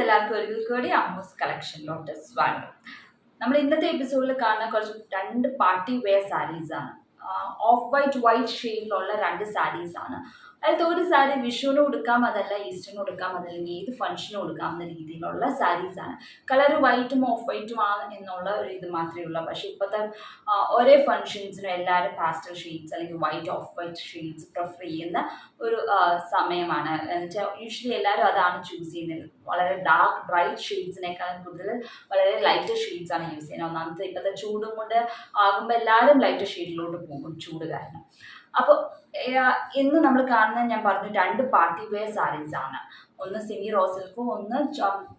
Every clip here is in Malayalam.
എല്ലാവർക്കും ഒരിക്കൽ കൂടി അമ്മൂസ് കളക്ഷനിലോട്ട് സ്വാഗതം. നമ്മൾ ഇന്നത്തെ എപ്പിസോഡിൽ കാണുന്ന രണ്ട് പാർട്ടി വെയർ സാരീസ് ആണ്. ഓഫ് വൈറ്റ് ഷെയ്ഡിലുള്ള രണ്ട് സാരീസ് ആണ്. അതിലത്തെ ഒരു സാരി വിഷുവിനും കൊടുക്കാം, അതല്ല ഈസ്റ്ററിനും കൊടുക്കാം, അതല്ലെങ്കിൽ ഏത് ഫംഗ്ഷനും കൊടുക്കാവുന്ന രീതിയിലുള്ള സാരീസ് ആണ്. കളർ വൈറ്റും ഓഫ് വൈറ്റും ആണ് എന്നുള്ള ഒരു ഇത് മാത്രമേ ഉള്ളൂ. പക്ഷേ ഇപ്പോഴത്തെ ഒരേ ഫംഗ്ഷൻസിനും എല്ലാവരും പാസ്റ്റൽ ഷെയ്ഡ്സ് അല്ലെങ്കിൽ white off white shades prefer ചെയ്യുന്ന ഒരു സമയമാണ്. എന്നുവെച്ചാൽ യൂഷ്വലി എല്ലാവരും അതാണ് ചൂസ് ചെയ്യുന്നത്. വളരെ ഡാർക്ക് ബ്രൈറ്റ് ഷെയ്ഡ്സിനേക്കാളും കൂടുതൽ വളരെ ലൈറ്റ് ഷെയ്ഡ്സ് ആണ് യൂസ് ചെയ്യുന്നത്. ഒന്നാമത്തെ ഇപ്പോഴത്തെ ചൂടും കൊണ്ട് ആകുമ്പോൾ എല്ലാവരും ലൈറ്റ് ഷെയ്ഡിലോട്ട് പോകും ചൂട് കാരണം. അപ്പോൾ ഇന്ന് നമ്മൾ കാണുന്നത് ഞാൻ പറഞ്ഞു രണ്ട് പാർട്ടി വെയർ സാരീസ് ആണ്. ഒന്ന് സെമി റോ സിൽക്കും ഒന്ന്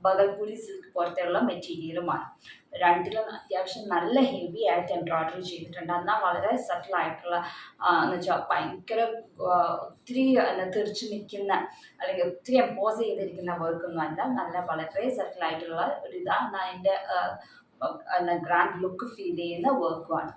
ബഗൽപൂരി സിൽക്ക് പോലത്തെയുള്ള മെറ്റീരിയലുമാണ്. രണ്ടിലും അത്യാവശ്യം നല്ല ഹെവി ആയിട്ട് എംബ്രോയ്ഡറി ചെയ്തിട്ടുണ്ട്. എന്നാൽ വളരെ സട്ടിലായിട്ടുള്ള എന്ന് വെച്ചാൽ ഭയങ്കര ഒത്തിരി തെറിച്ച് നിൽക്കുന്ന അല്ലെങ്കിൽ ഒത്തിരി എംപോസ് ചെയ്തിരിക്കുന്ന വർക്കൊന്നും അല്ല. നല്ല വളരെ സട്ടിലായിട്ടുള്ള ഒരു ഇതാണ് അതിൻ്റെ ഗ്രാൻഡ് ലുക്ക് ഫീൽ ചെയ്യുന്ന വർക്കുമാണ്.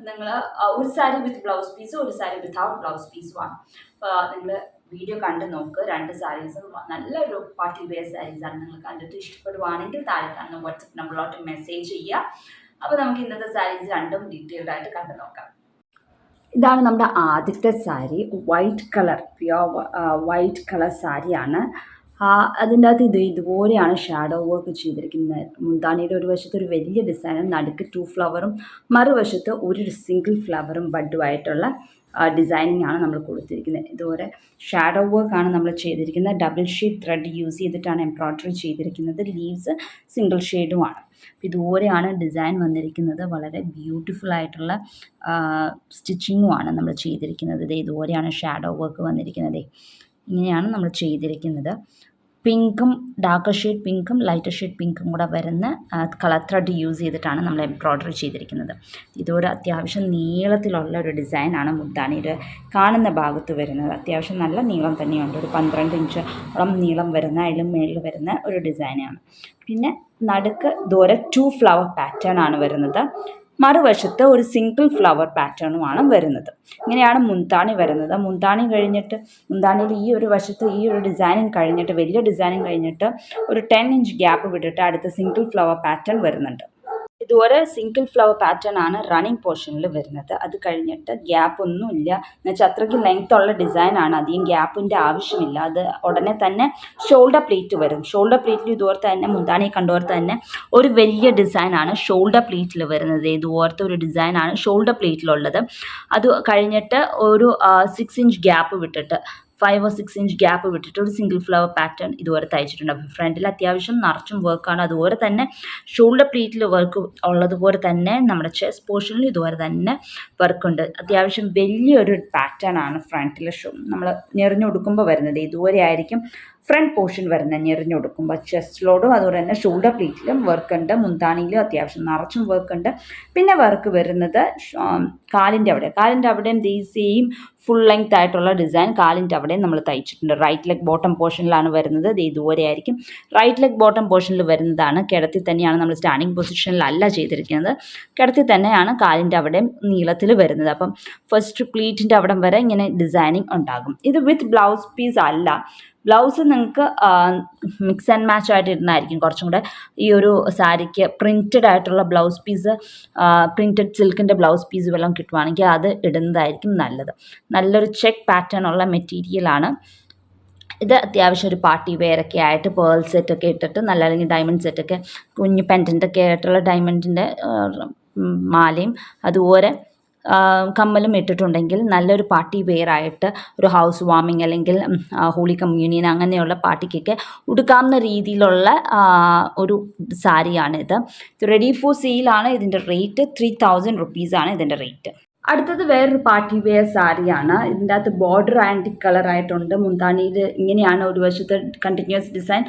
നിങ്ങൾ ഒരു സാരി വിത്ത് ബ്ലൗസ് പീസും ഒരു സാരി വിത്തൗട്ട് ബ്ലൗസ് പീസുമാണ്. അപ്പോൾ നിങ്ങൾ വീഡിയോ കണ്ട് നോക്ക്. രണ്ട് സാരീസും നല്ലൊരു പാർട്ടി വെയർ സാരീസാണ്. നിങ്ങൾ കണ്ടിട്ട് ഇഷ്ടപ്പെടുവാണെങ്കിൽ താഴെ കാണുന്ന വാട്സപ്പ് നമ്പറിലോട്ട് മെസ്സേജ് ചെയ്യുക. അപ്പോൾ നമുക്ക് ഇന്നത്തെ സാരീസ് രണ്ടും ഡീറ്റെയിൽഡ് ആയിട്ട് കണ്ടു നോക്കാം. ഇതാണ് നമ്മുടെ ആദ്യത്തെ sari. White colour, pure white colour സാരിയാണ്. അതിൻ്റെ അകത്ത് ഇതുപോലെയാണ് ഷാഡോ വർക്ക് ചെയ്തിരിക്കുന്നത്. മുന്താണിയുടെ ഒരു വശത്ത് ഒരു വലിയ ഡിസൈനും നടുക്ക് 2 ഫ്ലവറും മറുവശത്ത് ഒരു സിംഗിൾ ഫ്ലവറും ബഡുമായിട്ടുള്ള ഡിസൈനിങ് ആണ് നമ്മൾ കൊടുത്തിരിക്കുന്നത്. ഇതുപോലെ ഷാഡോ വർക്കാണ് നമ്മൾ ചെയ്തിരിക്കുന്നത്. ഡബിൾ ഷെയ്ഡ് ത്രെഡ് യൂസ് ചെയ്തിട്ടാണ് എംബ്രോയ്ഡറി ചെയ്തിരിക്കുന്നത്. ലീവ്സ് സിംഗിൾ ഷെയ്ഡുമാണ്. ഇതുപോലെയാണ് ഡിസൈൻ വന്നിരിക്കുന്നത്. വളരെ ബ്യൂട്ടിഫുൾ ആയിട്ടുള്ള സ്റ്റിച്ചിങ്ങുമാണ് നമ്മൾ ചെയ്തിരിക്കുന്നത്. ഇതുപോലെയാണ് ഷാഡോ വർക്ക് വന്നിരിക്കുന്നത്. ഇങ്ങനെയാണ് നമ്മൾ ചെയ്തിരിക്കുന്നത്. പിങ്കും ഡാർക്ക് ഷെയ്ഡ് പിങ്കും ലൈറ്റർ ഷെയ്ഡ് പിങ്കും കൂടെ വരുന്ന കളർ ത്രെഡ് യൂസ് ചെയ്തിട്ടാണ് നമ്മൾ എംബ്രോയ്ഡറി ചെയ്തിരിക്കുന്നത്. ഇതൊരു അത്യാവശ്യം നീളത്തിലുള്ള ഒരു ഡിസൈനാണ് മുന്താണിയുടെ കാണുന്ന ഭാഗത്ത് വരുന്നത്. അത്യാവശ്യം നല്ല നീളം തന്നെയുണ്ട്. ഒരു 12 ഇഞ്ചോളം നീളം വരുന്ന അതിലും മേളിൽ വരുന്ന ഒരു ഡിസൈനാണ്. പിന്നെ നടുക്ക് ദൂരെ 2 ഫ്ലവർ പാറ്റേൺ ആണ് വരുന്നത്. മറുവശത്ത് ഒരു സിംഗിൾ ഫ്ലവർ പാറ്റേണുമാണ് വരുന്നത്. ഇങ്ങനെയാണ് മുന്താണി വരുന്നത്. മുന്താണി കഴിഞ്ഞിട്ട് മുന്താണിയിൽ ഈ ഒരു വശത്ത് ഈ ഒരു ഡിസൈനിങ് കഴിഞ്ഞിട്ട് വലിയ ഡിസൈനിങ് കഴിഞ്ഞിട്ട് ഒരു 10 ഇഞ്ച് ഗ്യാപ്പ് വിട്ടിട്ട് അടുത്ത സിംഗിൾ ഫ്ലവർ പാറ്റേൺ വരുന്നുണ്ട്. ഇതുപോലെ സിംഗിൾ ഫ്ലവർ പാറ്റേൺ ആണ് റണ്ണിങ് പോർഷനിൽ വരുന്നത്. അത് കഴിഞ്ഞിട്ട് ഗ്യാപ്പ് ഒന്നുമില്ല. എന്നുവെച്ചാൽ അത്രയ്ക്ക് ലെങ്ത് ഉള്ള ഡിസൈനാണ്. അധികം ഗ്യാപ്പിൻ്റെ ആവശ്യമില്ല. അത് ഉടനെ തന്നെ ഷോൾഡർ പ്ലീറ്റ് വരും. ഷോൾഡർ പ്ലീറ്റിൽ ഇതുപോലത്തെ തന്നെ മുന്താണി കണ്ടുപോലത്തെ തന്നെ ഒരു വലിയ ഡിസൈനാണ് ഷോൾഡർ പ്ലീറ്റിൽ വരുന്നത്. ഇതുപോലത്തെ ഒരു ഡിസൈനാണ് ഷോൾഡർ പ്ലീറ്റിലുള്ളത്. അത് കഴിഞ്ഞിട്ട് ഒരു 6 ഇഞ്ച് ഗ്യാപ്പ് വിട്ടിട്ട് 5 or 6 ഇഞ്ച് ഗ്യാപ്പ് വിട്ടിട്ട് ഒരു സിംഗിൾ ഫ്ലവർ പാറ്റേൺ ഇതുവരെ തയ്ച്ചിട്ടുണ്ട്. അപ്പോൾ ഫ്രണ്ടിൽ അത്യാവശ്യം നിറച്ചും വർക്കാണ്. അതുപോലെ തന്നെ ഷോൾഡർ പ്ലീറ്റിൽ വർക്ക് ഉള്ളതുപോലെ തന്നെ നമ്മുടെ ചെസ്റ്റ് പോർഷനിൽ ഇതുപോലെ തന്നെ വർക്കുണ്ട്. അത്യാവശ്യം വലിയൊരു പാറ്റേൺ ആണ് ഫ്രണ്ടിൽ നമ്മൾ ഞെറിഞ്ഞൊടുക്കുമ്പോൾ വരുന്നത്. ഇതുപോലെ ആയിരിക്കും ഫ്രണ്ട് പോർഷൻ വരുന്നത്. ഞെറിഞ്ഞൊടുക്കുമ്പോൾ ചെസ്റ്റിലോടും അതുപോലെ തന്നെ ഷോൾഡർ പ്ലീറ്റിലും വർക്കുണ്ട്. മുന്താണിയിലും അത്യാവശ്യം നിറച്ചും വർക്കുണ്ട്. പിന്നെ വർക്ക് വരുന്നത് കാലിൻ്റെ അവിടെയും സെയിം ഫുൾ ലെങ്ത് ആയിട്ടുള്ള ഡിസൈൻ കാലിൻ്റെ അവിടെയും നമ്മൾ തയ്ച്ചിട്ടുണ്ട്. റൈറ്റ് ലെഗ് ബോട്ടം പോർഷനിലാണ് വരുന്നത്. ഇതുപോലെ ആയിരിക്കും റൈറ്റ് ലെഗ് ബോട്ടം പോർഷനിൽ വരുന്നതാണ്. കിടത്തി തന്നെയാണ് നമ്മൾ സ്റ്റാൻഡിങ് പൊസിഷനിലല്ല ചെയ്തിരിക്കുന്നത്. കിടത്തി തന്നെയാണ് കാലിൻ്റെ അവിടെയും നീളത്തിൽ വരുന്നത്. അപ്പം ഫസ്റ്റ് പ്ലീറ്റിൻ്റെ അവിടം വരെ ഇങ്ങനെ ഡിസൈനിങ് ഉണ്ടാകും. ഇത് വിത്ത് ബ്ലൗസ് പീസ് അല്ല. ബ്ലൗസ് നിങ്ങൾക്ക് മിക്സ് ആൻഡ് മാച്ച് ആയിട്ട് ഇടുന്നതായിരിക്കും കുറച്ചും കൂടെ ഈ ഒരു സാരിക്ക് പ്രിൻറ്റഡ് ആയിട്ടുള്ള ബ്ലൗസ് പീസ്, പ്രിൻറ്റഡ് സിൽക്കിൻ്റെ ബ്ലൗസ് പീസ് വല്ലതും കിട്ടുവാണെങ്കിൽ അത് ഇടുന്നതായിരിക്കും നല്ലത്. നല്ലൊരു ചെക്ക് പാറ്റേൺ ഉള്ള മെറ്റീരിയലാണ്. ഇത് അത്യാവശ്യം ഒരു പാർട്ടി വെയറൊക്കെ ആയിട്ട് പേൾ സെറ്റൊക്കെ ഇട്ടിട്ട് നല്ല അല്ലെങ്കിൽ ഡയമണ്ട് സെറ്റൊക്കെ കുഞ്ഞു പെൻഡൻ്റൊക്കെ ആയിട്ടുള്ള ഡയമണ്ടിൻ്റെ മാലയും അതുപോലെ കമ്മലും ഇട്ടിട്ടുണ്ടെങ്കിൽ നല്ലൊരു പാർട്ടി വെയർ ആയിട്ട് ഒരു ഹൗസ് വാമിങ് അല്ലെങ്കിൽ ഹോളി കമ്മ്യൂണിയൻ അങ്ങനെയുള്ള പാർട്ടിക്കൊക്കെ ഉടുക്കാവുന്ന രീതിയിലുള്ള ഒരു സാരിയാണിത്. ഇത് റെഡി ഫോർ സെയിലാണ്. ഇതിൻ്റെ റേറ്റ് 3000 റുപ്പീസാണ് ഇതിൻ്റെ റേറ്റ്. അടുത്തത് വേറൊരു പാർട്ടി വെയർ സാരിയാണ്. ഇതിൻ്റെ അകത്ത് ബോർഡർ ആൻറ്റിക് കളറായിട്ടുണ്ട്. മുന്താണിയിൽ ഇങ്ങനെയാണ് ഒരു വശത്ത് കണ്ടിന്യൂസ് ഡിസൈൻ,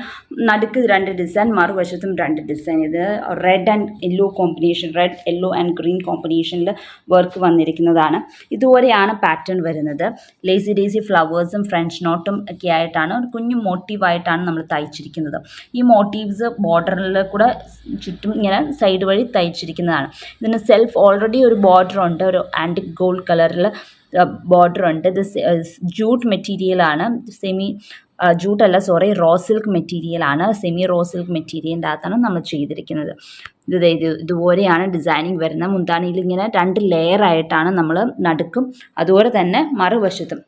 നടുക്ക് 2 ഡിസൈൻ, മറുവശത്തും 2 ഡിസൈൻ. ഇത് red and yellow combination, red yellow and green കോമ്പിനേഷനിൽ വർക്ക് വന്നിരിക്കുന്നതാണ്. ഇതുപോലെയാണ് പാറ്റേൺ വരുന്നത്. ലേസി ഫ്ലവേഴ്സും ഫ്രഞ്ച് നോട്ടും ഒക്കെ ആയിട്ടാണ് ഒരു കുഞ്ഞു മോട്ടീവായിട്ടാണ് നമ്മൾ തയ്ച്ചിരിക്കുന്നത്. ഈ മോട്ടീവ്സ് ബോർഡറിൽ കൂടെ ചുറ്റും ഇങ്ങനെ സൈഡ് വഴി തയ്ച്ചിരിക്കുന്നതാണ്. ഇതിന് സെൽഫ് ഓൾറെഡി ഒരു ബോർഡർ ഉണ്ട്. ഒരു ആൻറ്റിക് ഗോൾഡ് കളറിൽ ബോർഡർ ഉണ്ട്. ഇത് ജൂട്ട് മെറ്റീരിയലാണ്. സെമി ജൂട്ടല്ല സോറി, റോ സിൽക്ക് മെറ്റീരിയലാണ്, സെമി റോ സിൽക്ക് മെറ്റീരിയലിൻ്റെ അകത്താണ് നമ്മൾ ചെയ്തിരിക്കുന്നത്. ഇതുപോലെയാണ് ഡിസൈനിങ് വരുന്നത്. മുന്താണിയിൽ ഇങ്ങനെ 2 ലെയർ ആയിട്ടാണ് നമ്മൾ നടുക്കും അതുപോലെ തന്നെ മറുവശത്തും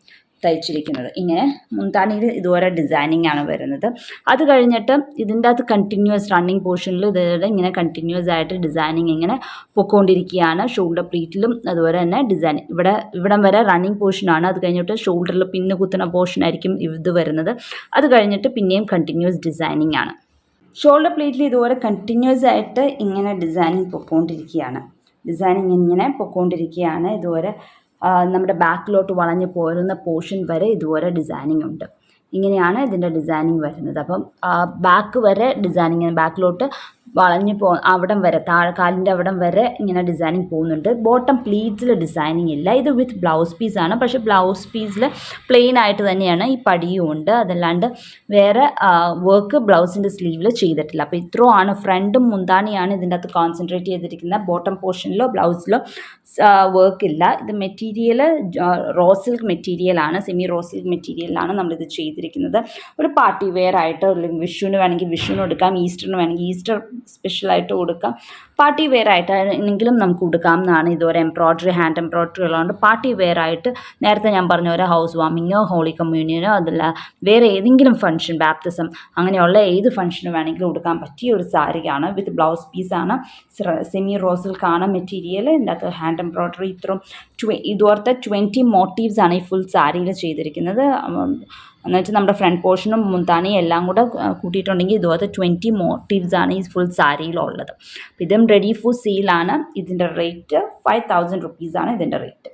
തയ്ച്ചിരിക്കുന്നത്. ഇങ്ങനെ മുന്താണിയിൽ ഇതുപോലെ ഡിസൈനിങ് ആണ് വരുന്നത്. അത് കഴിഞ്ഞിട്ട് ഇതിൻ്റെ അകത്ത് കണ്ടിന്യൂസ് റണ്ണിങ് പോർഷനിൽ ഇതുപോലെ ഇങ്ങനെ കണ്ടിന്യൂസ് ആയിട്ട് ഡിസൈനിങ് ഇങ്ങനെ പൊയ്ക്കൊണ്ടിരിക്കുകയാണ്. ഷോൾഡർ പ്ലീറ്റിലും അതുപോലെ തന്നെ ഡിസൈനിങ് ഇവിടം വരെ റണ്ണിങ് പോർഷനാണ്. അത് കഴിഞ്ഞിട്ട് ഷോൾഡറിൽ പിന്ന് കുത്തുന്ന പോർഷനായിരിക്കും ഇത് വരുന്നത്. അത് കഴിഞ്ഞിട്ട് പിന്നെയും കണ്ടിന്യൂസ് ഡിസൈനിങ് ആണ്. ഷോൾഡർ പ്ലീറ്റിൽ ഇതുപോലെ കണ്ടിന്യൂസ് ആയിട്ട് ഇങ്ങനെ ഡിസൈനിങ് പൊയ്ക്കൊണ്ടിരിക്കുകയാണ്. ഇതുപോലെ നമ്മുടെ ബാക്കിലോട്ട് വളഞ്ഞ് പോരുന്ന പോർഷൻ വരെ ഇതുപോലെ ഡിസൈനിങ് ഉണ്ട്. ഇങ്ങനെയാണ് ഇതിൻ്റെ ഡിസൈനിങ് വരുന്നത്. അപ്പം ബാക്ക് വരെ ഡിസൈനിങ്, ബാക്കിലോട്ട് വളഞ്ഞ് അവിടം വരെ, കാലിൻ്റെ അവിടം വരെ ഇങ്ങനെ ഡിസൈനിങ് പോകുന്നുണ്ട്. ബോട്ടം പ്ലീറ്റ്സിൽ ഡിസൈനിങ് ഇല്ല. ഇത് വിത്ത് ബ്ലൗസ് പീസാണ്. പക്ഷേ ബ്ലൗസ് പീസിൽ പ്ലെയിൻ ആയിട്ട് തന്നെയാണ് ഈ പടിയും ഉണ്ട്. അതല്ലാണ്ട് വേറെ വർക്ക് ബ്ലൗസിൻ്റെ സ്ലീവിൽ ചെയ്തിട്ടില്ല. അപ്പോൾ ഇത്രയും ആണ്. ഫ്രണ്ടും മുന്താണിയാണ് ഇതിൻ്റെ അകത്ത് കോൺസെൻട്രേറ്റ് ചെയ്തിരിക്കുന്നത്. ബോട്ടം പോർഷനിലോ ബ്ലൗസിലോ വർക്കില്ല. ഇത് മെറ്റീരിയൽ റോ സിൽക്ക് മെറ്റീരിയലാണ്, സെമി റോ സിൽക്ക് മെറ്റീരിയലാണ് നമ്മളിത് ചെയ്തിരിക്കുന്നത്. ഒരു പാർട്ടി വെയർ ആയിട്ട്, വിഷുവിന് വേണമെങ്കിൽ വിഷുവിന് കൊടുക്കാം, ഈസ്റ്ററിന് വേണമെങ്കിൽ ഈസ്റ്റർ സ്പെഷ്യലായിട്ട് കൊടുക്കാം, പാർട്ടി വെയർ ആയിട്ടാണെങ്കിലും നമുക്ക് കൊടുക്കാവുന്നതാണ്. ഇതുവരെ എംബ്രോയ്ഡറി, ഹാൻഡ് എംബ്രോയ്ഡറി ഉള്ളതുകൊണ്ട് പാർട്ടി വെയർ ആയിട്ട്, നേരത്തെ ഞാൻ പറഞ്ഞ പോലെ ഹൗസ് വാമിങ്ങോ ഹോളി കമ്മ്യൂണിയനോ അതല്ല വേറെ ഏതെങ്കിലും ഫംഗ്ഷൻ, ബാപ്റ്റിസം അങ്ങനെയുള്ള ഏത് ഫംഗ്ഷന് വേണമെങ്കിലും കൊടുക്കാൻ പറ്റിയ ഒരു സാരിയാണ്. വിത്ത് ബ്ലൗസ് പീസാണ്, സെമി റോ സിൽക്കാണ് മെറ്റീരിയൽ. ഇതിൻ്റെ അകത്ത് ഹാൻഡ് എംബ്രോയ്ഡറി ഇതുപോലത്തെ 20 മോട്ടീവ്സ് ആണ് ഈ ഫുൾ സാരിയിൽ ചെയ്തിരിക്കുന്നത്. എന്നുവെച്ചാൽ നമ്മുടെ ഫ്രണ്ട് പോർഷനും മുന്താണിയും എല്ലാം കൂടെ കൂട്ടിയിട്ടുണ്ടെങ്കിൽ ഇതുപോലത്തെ 20 മോട്ടീവ്സ് ആണ് ഈ ഫുൾ സാരിയിലുള്ളത്. ഇതും റെഡി ഫോർ സെയിലാണ്. ഇതിൻ്റെ റേറ്റ് 5000 റുപ്പീസാണ് ഇതിൻ്റെ റേറ്റ്.